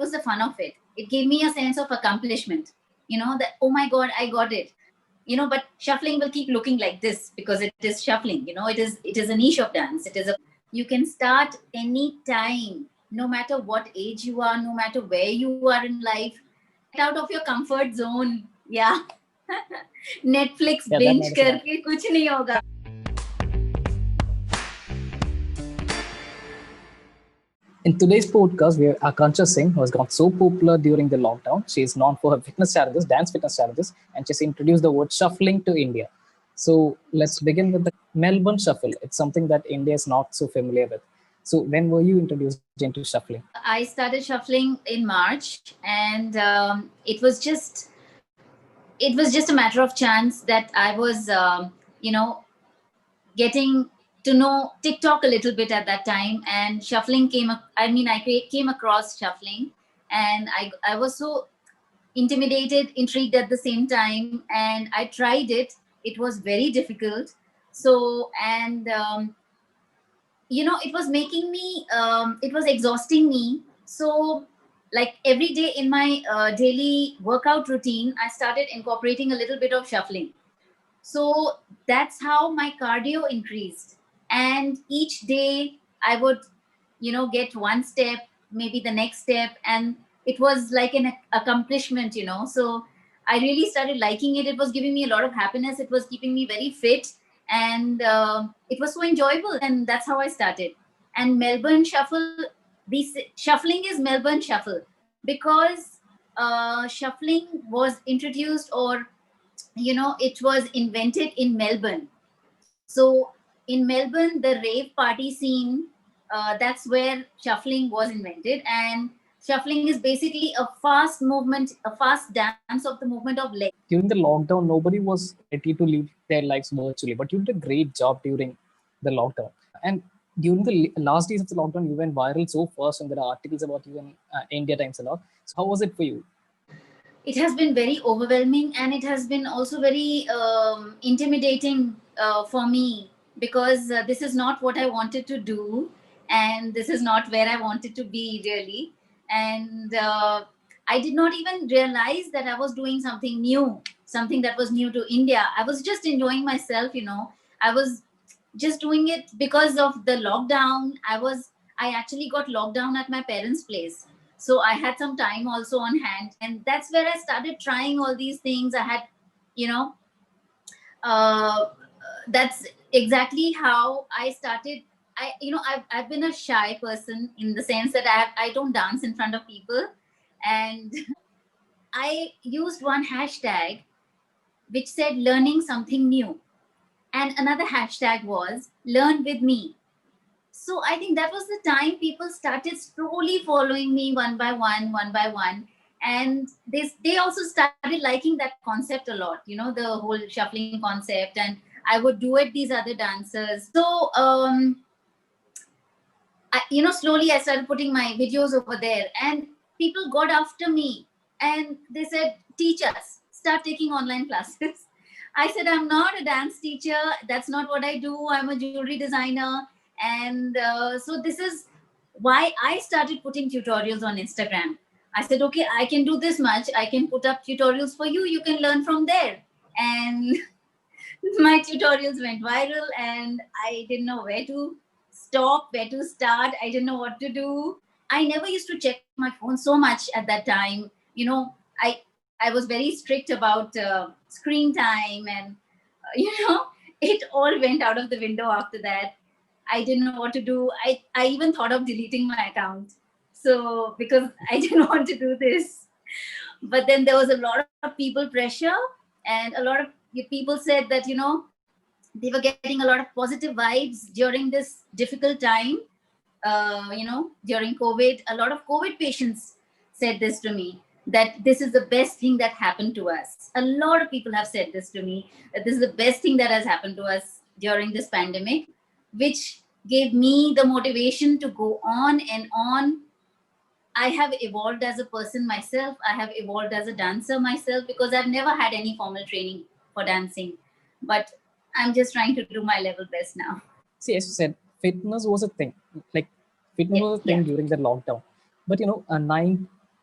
was the fun of it. It gave me a sense of accomplishment, that, oh my God, I got it. But shuffling will keep looking like this because it is shuffling. It is a niche of dance. You can start any time, no matter what age you are, no matter where you are in life. Get out of your comfort zone. Yeah. Netflix binge करके कुछ नहीं होगा. In today's podcast, we have Akanksha Singh, who has got so popular during the lockdown. She is known for her fitness challenges, dance fitness challenges, and she's introduced the word shuffling to India. So let's begin with the Melbourne Shuffle. It's something that India is not so familiar with. So when were you introduced into shuffling? I started shuffling in March, and it was just a matter of chance that I was, getting to know TikTok a little bit at that time, and shuffling came across shuffling, and I was so intimidated, intrigued at the same time, and I tried it. It was very difficult. So, and it was making me, it was exhausting me. So, like every day in my daily workout routine, I started incorporating a little bit of shuffling. So that's how my cardio increased. And each day I would, get one step, maybe the next step. And it was like an accomplishment, So I really started liking it. It was giving me a lot of happiness. It was keeping me very fit. And it was so enjoyable. And that's how I started. And Melbourne Shuffle, shuffling is Melbourne Shuffle because shuffling was introduced, or it was invented in Melbourne. So in Melbourne, the rave party scene, that's where shuffling was invented. And shuffling is basically a fast movement, a fast dance of the movement of legs. During the lockdown, nobody was ready to live their lives virtually, but you did a great job during the lockdown. And during the last days of the lockdown, you went viral so fast, and there are articles about you in India Times and all. So how was it for you? It has been very overwhelming, and it has been also very intimidating for me, because this is not what I wanted to do, and this is not where I wanted to be really. And I did not even realize that I was doing something new, something that was new to India. I was just enjoying myself. I was just doing it because of the lockdown. I actually got locked down at my parents' place. So I had some time also on hand, and that's where I started trying all these things. I had, that's exactly how I started. I've been a shy person, in the sense that I don't dance in front of people, and I used one hashtag which said learning something new, and another hashtag was learn with me. So I think that was the time people started slowly following me one by one, and they also started liking that concept a lot. The whole shuffling concept, and I would duet these other dancers. So slowly I started putting my videos over there, and people got after me, and they said, teach us, start taking online classes. I said, I'm not a dance teacher. That's not what I do. I'm a jewelry designer. And so this is why I started putting tutorials on Instagram. I said, okay, I can do this much. I can put up tutorials for you. You can learn from there. And my tutorials went viral, and I didn't know where to stop, where to start. I didn't know what to do. I never used to check my phone so much at that time. I was very strict about screen time, and it all went out of the window after that. I didn't know what to do. I even thought of deleting my account. So, because I didn't want to do this. But then there was a lot of people pressure, and a lot of people said that, they were getting a lot of positive vibes during this difficult time. During COVID, a lot of COVID patients said this to me, that this is the best thing that happened to us. A lot of people have said this to me, that this is the best thing that has happened to us during this pandemic, which gave me the motivation to go on and on. I have evolved as a person myself. I have evolved as a dancer myself, because I've never had any formal training for dancing. But I'm just trying to do my level best now. See, as you said, fitness was a thing. Like, fitness was a thing during the lockdown. But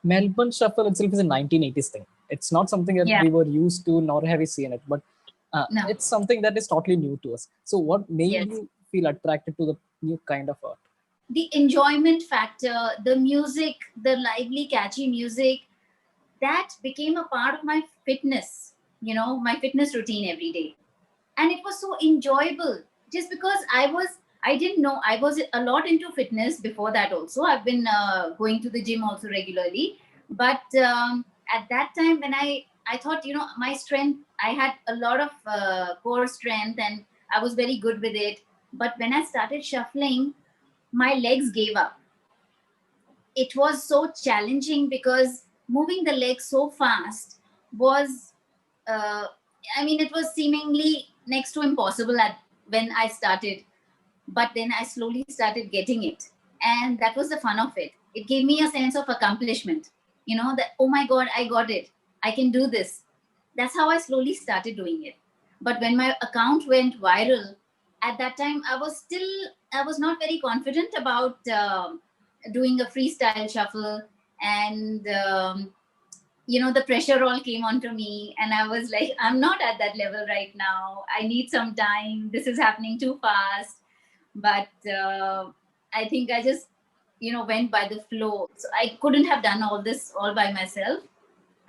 Melbourne Shuffle itself is a 1980s thing. It's not something that Yeah. we were used to, nor have we seen it, but No. it's something that is totally new to us. So, what made Yes. you feel attracted to the new kind of art? The enjoyment factor, the music, the lively, catchy music, that became a part of my fitness, my fitness routine every day. And it was so enjoyable just because I didn't know. I was a lot into fitness before that also. I've been going to the gym also regularly. But at that time when I thought, my strength, I had a lot of core strength and I was very good with it. But when I started shuffling, my legs gave up. It was so challenging because moving the legs so fast was, uh, it was seemingly next to impossible when I started. But then I slowly started getting it. And that was the fun of it. It gave me a sense of accomplishment, that, oh my God, I got it. I can do this. That's how I slowly started doing it. But when my account went viral, at that time, I was not very confident about doing a freestyle shuffle. And, the pressure all came onto me. And I was like, I'm not at that level right now. I need some time. This is happening too fast. But I think I just went by the flow, so I couldn't have done all this all by myself.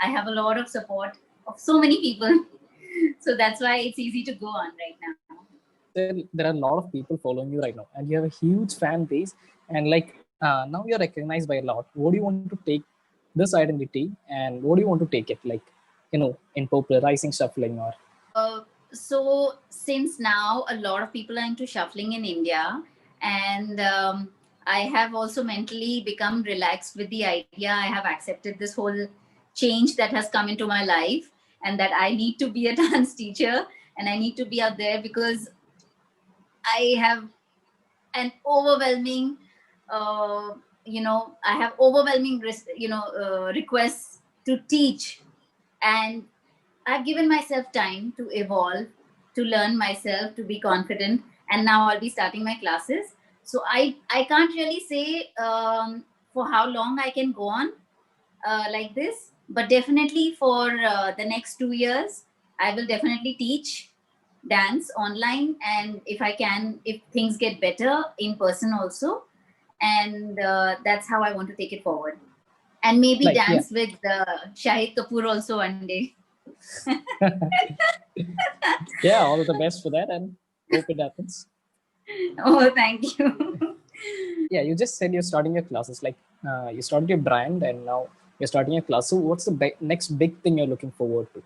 I have a lot of support of so many people. So that's why it's easy to go on right now. There are a lot of people following you right now, and you have a huge fan base. And like now you're recognized by a lot. What do you want to take this identity, and what do you want to take it, like, in popularizing shuffling or? So since now a lot of people are into shuffling in India, and I have also mentally become relaxed with the idea. I have accepted this whole change that has come into my life, and that I need to be a dance teacher and I need to be out there because I have an overwhelming, I have overwhelming, requests to teach, and I've given myself time to evolve, to learn myself, to be confident, and now I'll be starting my classes. So I can't really say for how long I can go on like this, but definitely for the next 2 years, I will definitely teach dance online, and if I can, if things get better, in person also, and that's how I want to take it forward, and maybe Like, yeah. dance with Shahid Kapoor also one day. Yeah, all the best for that, and hope it happens. Oh, thank you. Yeah, you just said you're starting your classes. Like, you started your brand, and now you're starting your class. So, what's the next big thing you're looking forward to?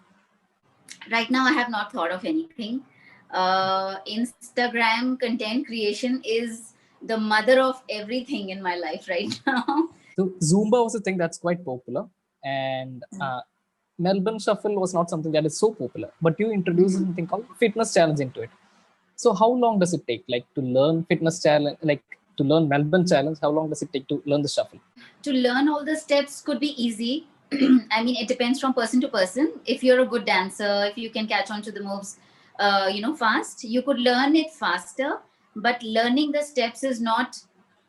Right now, I have not thought of anything. Instagram content creation is the mother of everything in my life right now. So, Zumba was a thing that's quite popular, and Melbourne Shuffle was not something that is so popular. But you introduced something called fitness challenge into it. So, how long does it take, like, to learn fitness challenge, like to learn Melbourne challenge? How long does it take to learn the shuffle? To learn all the steps could be easy. It depends from person to person. If you're a good dancer, if you can catch on to the moves, fast, you could learn it faster. But learning the steps is not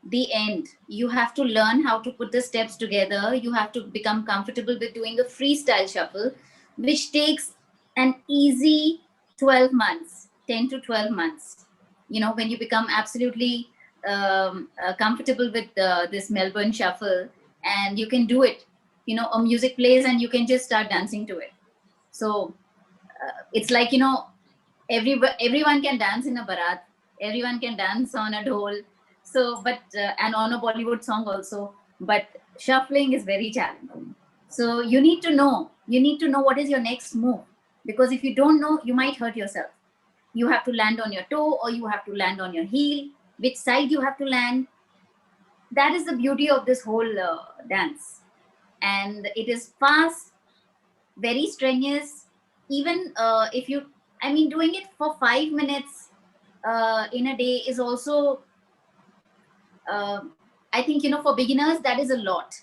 the end. You have to learn how to put the steps together. You have to become comfortable with doing a freestyle shuffle, which takes an easy 12 months, 10 to 12 months. When you become absolutely comfortable with this Melbourne shuffle, and you can do it. A music plays and you can just start dancing to it. So it's like, everyone can dance in a barat, everyone can dance on a dhol. So, but and on a Bollywood song also. But shuffling is very challenging. So you need to know what is your next move, because if you don't know, you might hurt yourself. You have to land on your toe or you have to land on your heel. Which side you have to land? That is the beauty of this whole dance. And it is fast, very strenuous. Even if you, doing it for 5 minutes in a day is also, uh, I think, for beginners, that is a lot.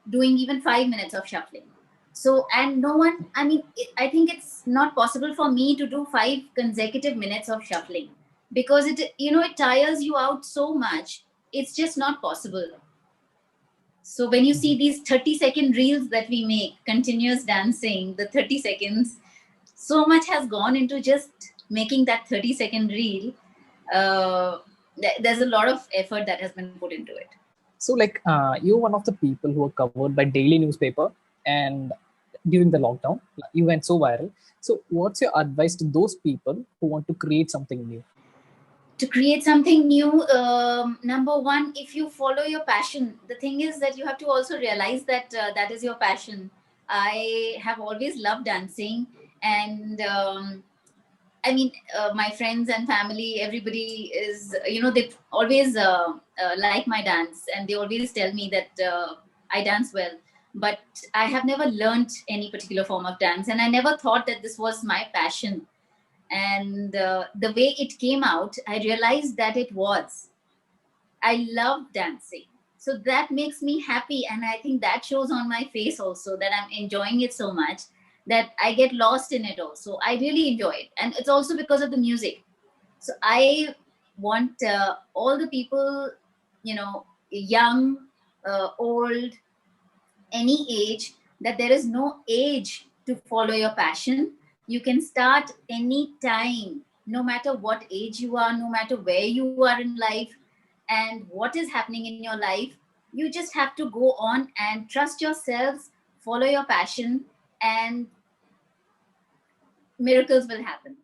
Doing even 5 minutes of shuffling. So, and no one, I think it's not possible for me to do 5 consecutive minutes of shuffling, because it tires you out so much. It's just not possible. So when you see these 30-second reels that we make, continuous dancing, the 30 seconds, so much has gone into just making that 30-second reel. There's a lot of effort that has been put into it. So, like, you're one of the people who are covered by daily newspaper, and during the lockdown, you went so viral. So, what's your advice to those people who want to create something new? To create something new, number one, if you follow your passion, the thing is that you have to also realize that that is your passion. I have always loved dancing, and I mean, my friends and family, everybody is, they always like my dance, and they always tell me that I dance well. But I have never learned any particular form of dance, and I never thought that this was my passion. And the way it came out, I realized that it was. I love dancing. So that makes me happy. And I think that shows on my face also that I'm enjoying it so much that I get lost in it also. I really enjoy it. And it's also because of the music. So I want all the people, young, old, any age, that there is no age to follow your passion. You can start any time, no matter what age you are, no matter where you are in life and what is happening in your life. You just have to go on and trust yourselves, follow your passion, and miracles will happen.